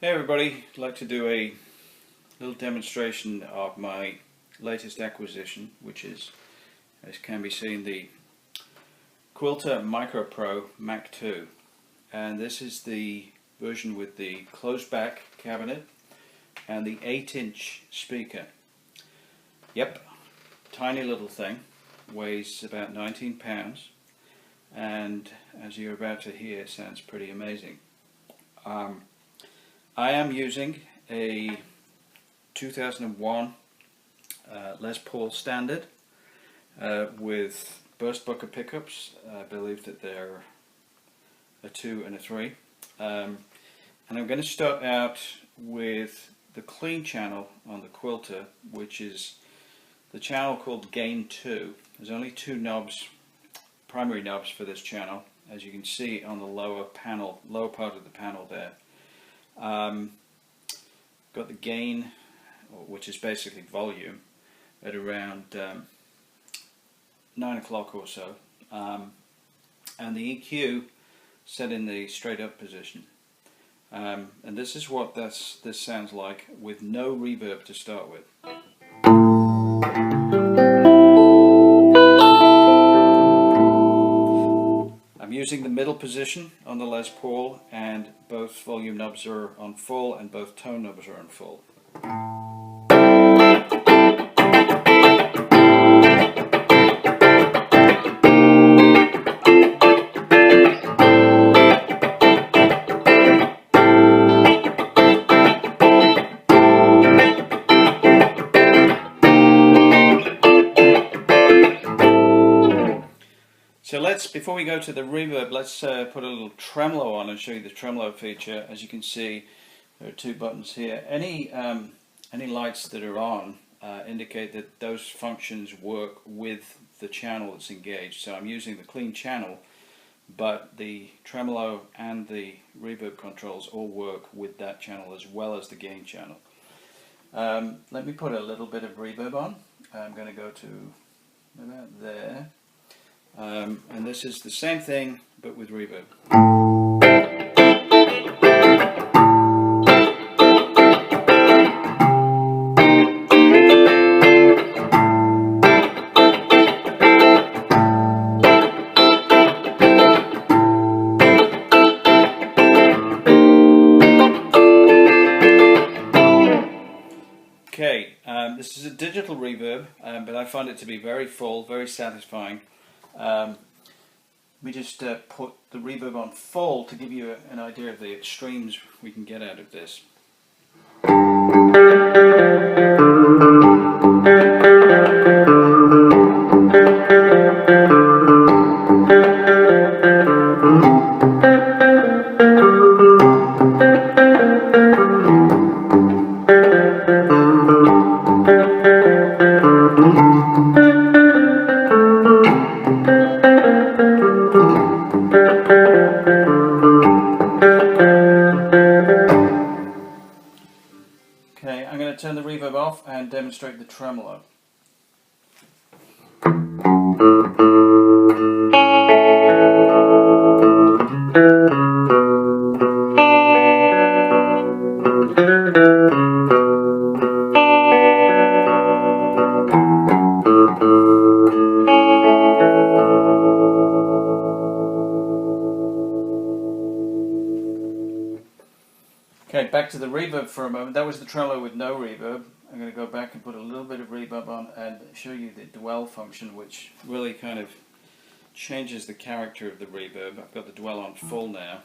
Hey everybody, I'd like to do a little demonstration of my latest acquisition, which is, as can be seen, the Quilter MicroPro Mach 2. And this is the version with the closed back cabinet and the 8-inch speaker. Yep, tiny little thing, weighs about 19 pounds, and as you're about to hear, sounds pretty amazing. I am using a 2001 Les Paul Standard with Burstbucker pickups. I believe that they're a 2 and a 3. And I'm going to start out with the clean channel on the Quilter, which is the channel called Gain 2. There's only 2 knobs, primary knobs for this channel, as you can see on the lower part of the panel there. Got the gain, which is basically volume, at around 9 o'clock or so, and the EQ set in the straight up position. And this is what this sounds like with no reverb to start with. I'm using the middle position on the Les Paul, and both volume knobs are on full and both tone knobs are on full. So before we go to the reverb, let's put a little tremolo on and show you the tremolo feature. As you can see, there are 2 buttons here. Any lights that are on indicate that those functions work with the channel that's engaged. So I'm using the clean channel, but the tremolo and the reverb controls all work with that channel as well as the gain channel. Let me put a little bit of reverb on. I'm going to go to about there. And this is the same thing but with reverb. Okay, this is a digital reverb, but I find it to be very full, very satisfying. Let me just put the reverb on full to give you an idea of the extremes we can get out of this. Okay, I'm going to turn the reverb off and demonstrate the tremolo. Okay, back to the reverb for a moment. That was the tremolo with no reverb. I'm going to go back and put a little bit of reverb on and show you the dwell function, which really kind of changes the character of the reverb. I've got the dwell on full now.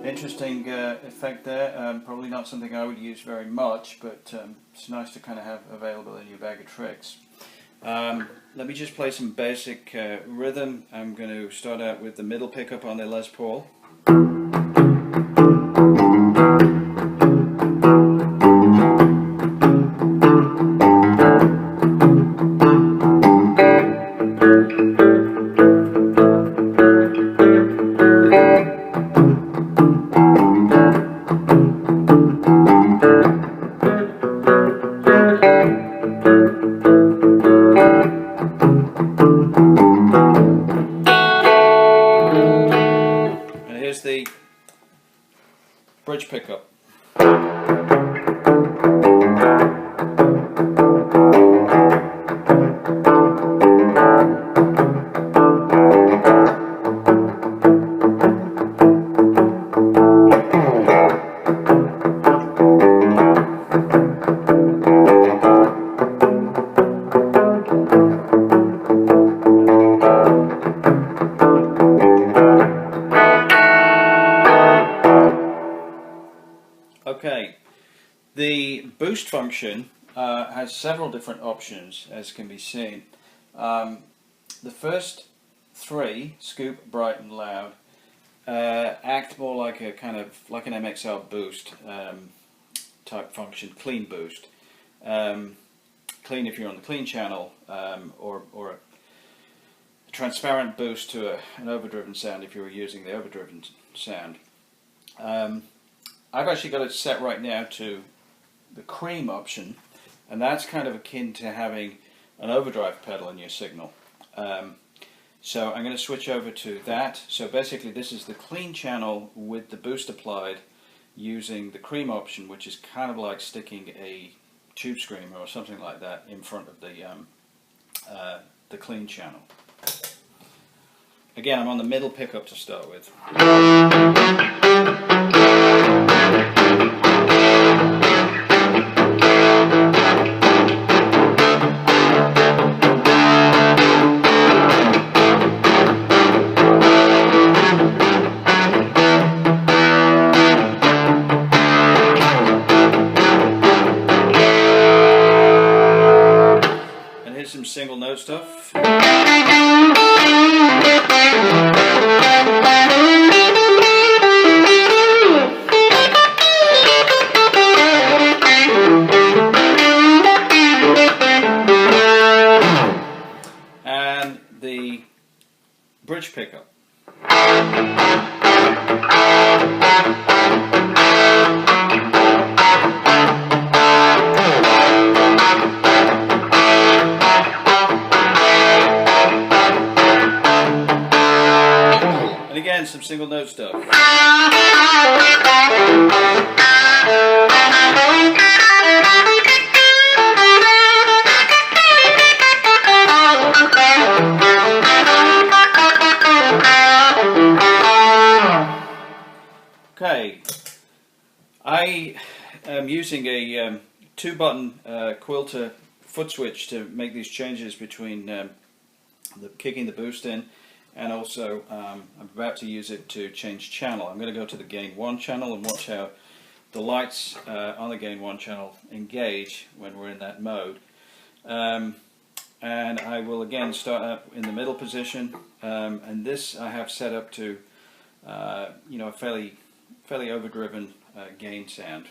Interesting effect there. Probably not something I would use very much, but it's nice to kind of have available in your bag of tricks. Let me just play some basic rhythm. I'm going to start out with the middle pickup on the Les Paul. Okay, the boost function has several different options, as can be seen. The first three, scoop, bright and loud, act more like a kind of like an MXR boost type function, clean boost. Clean if you're on the clean channel, or a transparent boost to an overdriven sound if you were using the overdriven sound. I've actually got it set right now to the cream option, and that's kind of akin to having an overdrive pedal in your signal. So I'm going to switch over to that. So basically this is the clean channel with the boost applied using the cream option, which is kind of like sticking a tube screamer or something like that in front of the clean channel. Again, I'm on the middle pickup to start with. And here's some single note stuff. And the bridge pickup. And again, some single note stuff. Okay, I am using a 2-button Quilter foot switch to make these changes between kicking the boost in, and also I'm about to use it to change channel. I'm going to go to the gain 1 channel and watch how the lights on the gain 1 channel engage when we're in that mode. And I will again start up in the middle position, and this I have set up to you know, a fairly overdriven gain sound.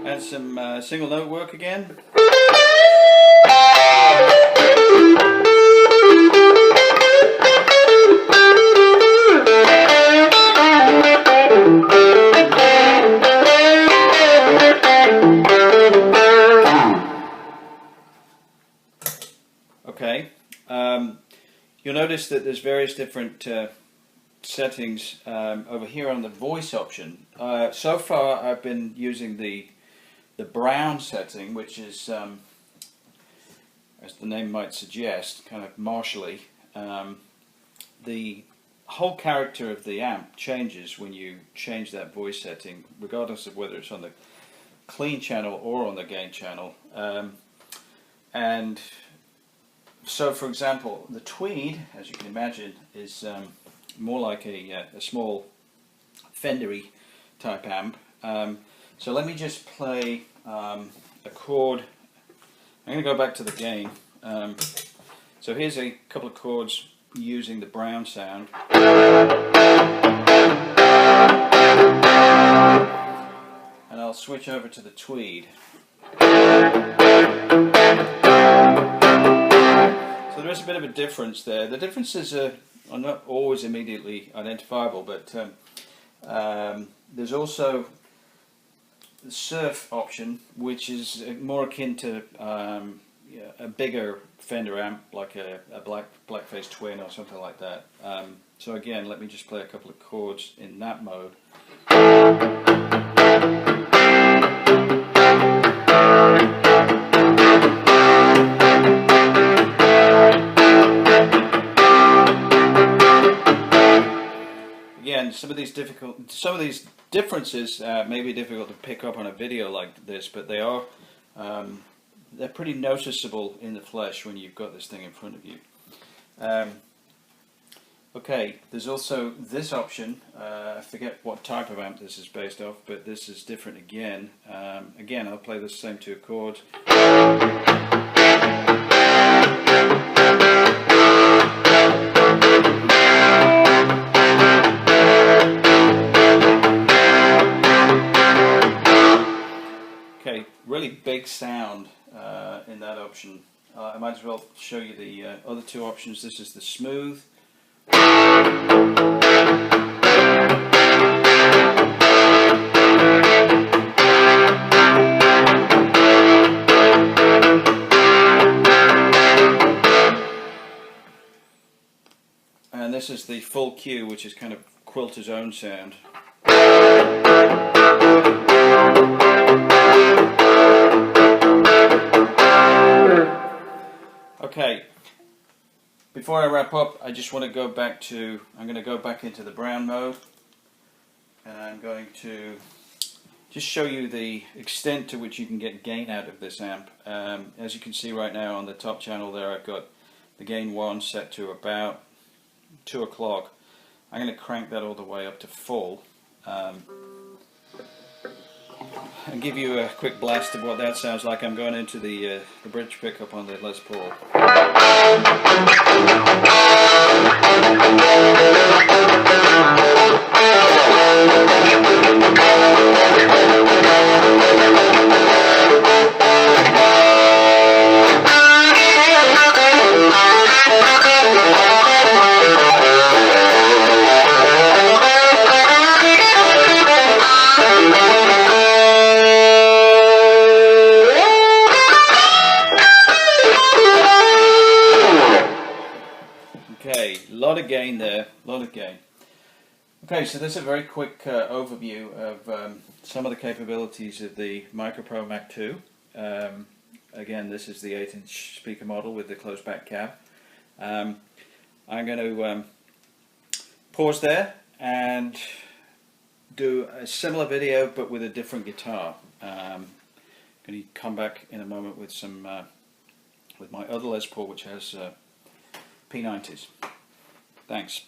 And some single note work again. Okay, you'll notice that there's various different settings over here on the voice option. So far I've been using the brown setting, which is, as the name might suggest, kind of martially. The whole character of the amp changes when you change that voice setting, regardless of whether it's on the clean channel or on the gain channel. And so, for example, the tweed, as you can imagine, is more like a small Fendery type amp. So let me just play a chord. I'm going to go back to the gain. So here's a couple of chords using the brown sound. And I'll switch over to the tweed. So So there is a bit of a difference there. The differences are not always immediately identifiable, but there's also the surf option, which is more akin to yeah, a bigger Fender amp, like a Blackface Twin or something like that. So again, let me just play a couple of chords in that mode. Again, some of these differences may be difficult to pick up on a video like this, but they are they're pretty noticeable in the flesh when you've got this thing in front of you. Okay, there's also this option. I forget what type of amp this is based off, but this is different again. Again, I'll play the same two chords. Okay, really big sound in that option. I might as well show you the other two options. This is the smooth. And this is the full Q, which is kind of Quilter's own sound. Okay, before I wrap up, I just want to go back to, I'm going to go back into the brown mode, and I'm going to just show you the extent to which you can get gain out of this amp. As you can see right now on the top channel there, I've got the gain 1 set to about 2 o'clock. I'm going to crank that all the way up to full and give you a quick blast of what that sounds like. I'm going into the bridge pickup on the Les Paul. Okay, a lot of gain there, a lot of gain. Okay, so this is a very quick overview of some of the capabilities of the MicroPro Mach 2. Again, this is the 8-inch speaker model with the closed back cab. I'm going to pause there and do a similar video but with a different guitar. I'm going to come back in a moment with some with my other Les Paul, which has P90s. Thanks.